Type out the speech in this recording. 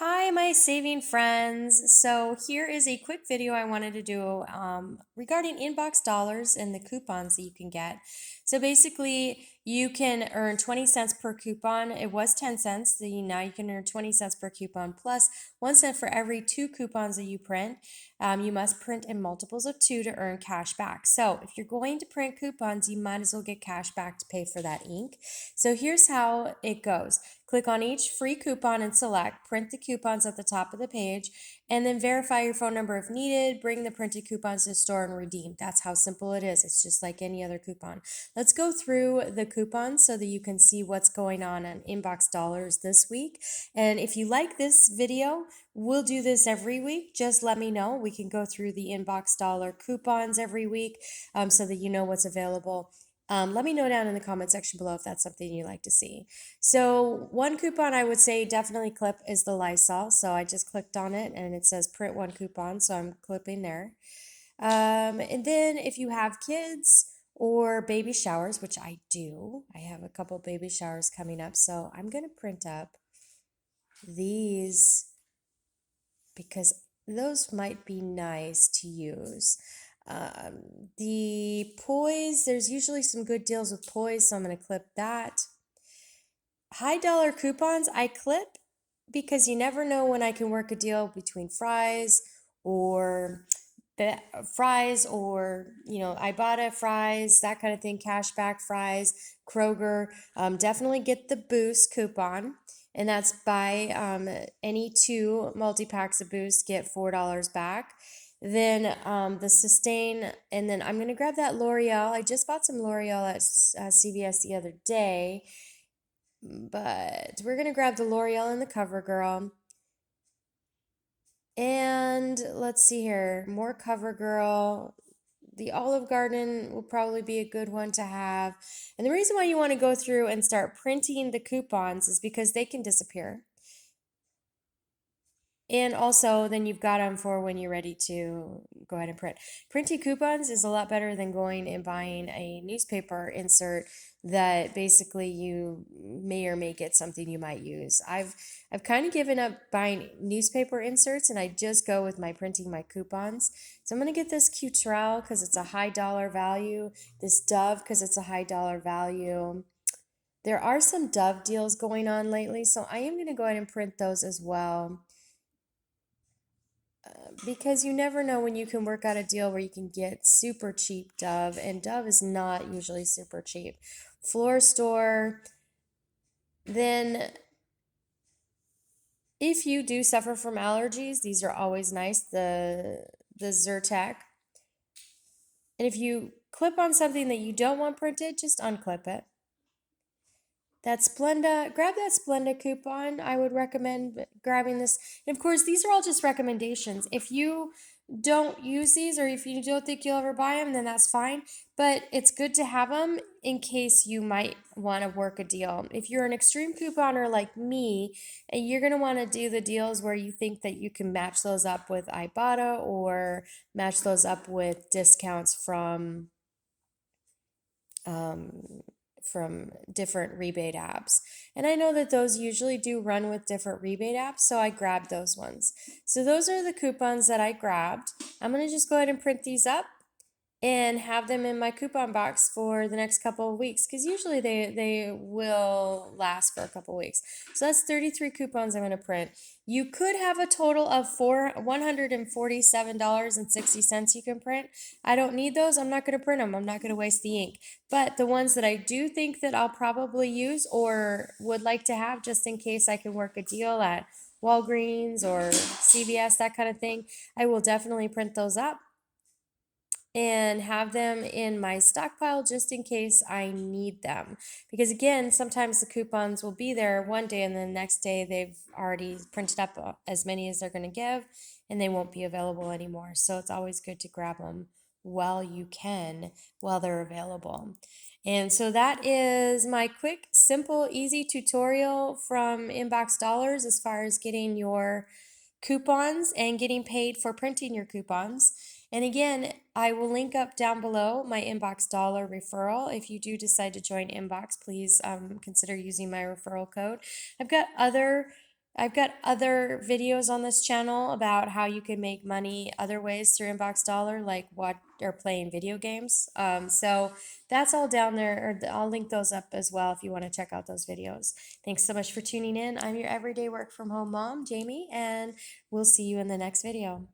Hi, my saving friends. So here is a quick video I wanted to do regarding inbox dollars and the coupons that you can get. So basically, you can earn 20 cents per coupon. It was 10 cents. Now you can earn 20 cents per coupon plus 1 cent for every 2 coupons that you print. You must print in multiples of 2 to earn cash back. So if you're going to print coupons, you might as well get cash back to pay for that ink. So here's how it goes. Click on each free coupon and select, print the coupons at the top of the page, and then verify your phone number if needed. Bring the printed coupons to the store and redeem. That's how simple it is. It's just like any other coupon. Let's go through the coupons so that you can see what's going on Inbox Dollars this week. And if you like this video, we'll do this every week. Just let me know. We can go through the Inbox Dollar coupons every week so that you know what's available. Let me know down in the comment section below if that's something you'd like to see. So one coupon I would say definitely clip is the Lysol. So I just clicked on it and it says print one coupon. So I'm clipping there. And then if you have kids or baby showers, which I do, I have a couple baby showers coming up. So I'm going to print up these because those might be nice to use. The Poise, there's usually some good deals with Poise, so I'm going to clip that. High dollar coupons, I clip because you never know when I can work a deal between or fries or Ibotta fries, that kind of thing, cashback fries, Kroger. Definitely get the Boost coupon, and that's buy any 2 multi-packs of Boost, get $4 back. Then the Sustain, and then I'm going to grab that L'Oreal. I just bought some L'Oreal at CVS the other day, but we're going to grab the L'Oreal and the CoverGirl. And let's see here, more CoverGirl. The Olive Garden will probably be a good one to have. And the reason why you want to go through and start printing the coupons is because they can disappear. And also, then you've got them for when you're ready to go ahead and print. Printing coupons is a lot better than going and buying a newspaper insert that basically you may or may get something you might use. I've kind of given up buying newspaper inserts and I just go with my printing my coupons. So I'm going to get this Cutrell because it's a high dollar value, this Dove because it's a high dollar value. There are some Dove deals going on lately, so I am going to go ahead and print those as well. Because you never know when you can work out a deal where you can get super cheap Dove, and Dove is not usually super cheap. Floor Store, then if you do suffer from allergies, these are always nice, the Zyrtec. And if you clip on something that you don't want printed, just unclip it. That Splenda, grab that Splenda coupon. I would recommend grabbing this. And of course, these are all just recommendations. If you don't use these or if you don't think you'll ever buy them, then that's fine. But it's good to have them in case you might want to work a deal. If you're an extreme couponer like me, you're going to want to do the deals where you think that you can match those up with Ibotta or match those up with discounts from different rebate apps. And I know that those usually do run with different rebate apps, so I grabbed those ones. So those are the coupons that I grabbed. I'm going to just go ahead and print these up and have them in my coupon box for the next couple of weeks because usually they will last for a couple of weeks. So that's 33 coupons I'm going to print. You could have a total of $147.60 you can print. I don't need those. I'm not going to print them. I'm not going to waste the ink. But the ones that I do think that I'll probably use or would like to have just in case I can work a deal at Walgreens or CVS, that kind of thing, I will definitely print those up and have them in my stockpile just in case I need them. Because again, sometimes the coupons will be there one day and the next day they've already printed up as many as they're going to give and they won't be available anymore. So it's always good to grab them while you can, while they're available. And so that is my quick, simple, easy tutorial from Inbox Dollars as far as getting your coupons and getting paid for printing your coupons. And again, I will link up down below my Inbox Dollar referral. If you do decide to join Inbox, please consider using my referral code. I've got other I've got other videos on this channel about how you can make money other ways through Inbox Dollar, like what or playing video games. So that's all down there, or I'll link those up as well if you want to check out those videos. Thanks so much for tuning in. I'm your everyday work from home mom, Jamie, and we'll see you in the next video.